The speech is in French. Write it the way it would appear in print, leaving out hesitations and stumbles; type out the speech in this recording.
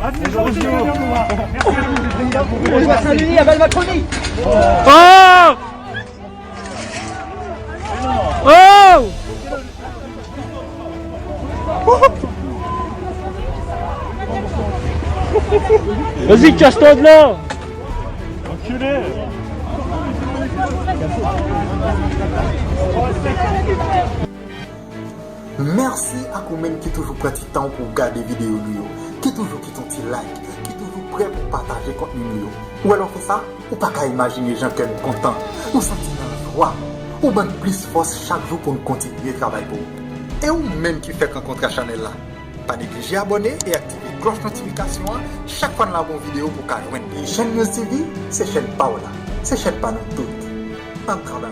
On va s'ennuyer à Macronie. Oh! Oh! Vas-y, casse-toi de là! Enculé! Merci à Koumen qui toujours prend du temps pour regarder vidéo nous, qui toujours qui ton petit like, qui toujours prêt pour partager contenu nous. Ou alors fait ça, ou pas qu'à imaginer gens qui sont contents, ou sentir dans joie, ou ben plus force chaque jour pour nous continuer à travailler pour vous. Et ou même qui fait rencontrer la chaîne là, pas négliger abonner et activer la cloche notification chaque fois que nous avons une vidéo pour qu'à joindre. La chaîne News TV, c'est chaîne Paola, c'est chaîne pas nous toutes. Encore dans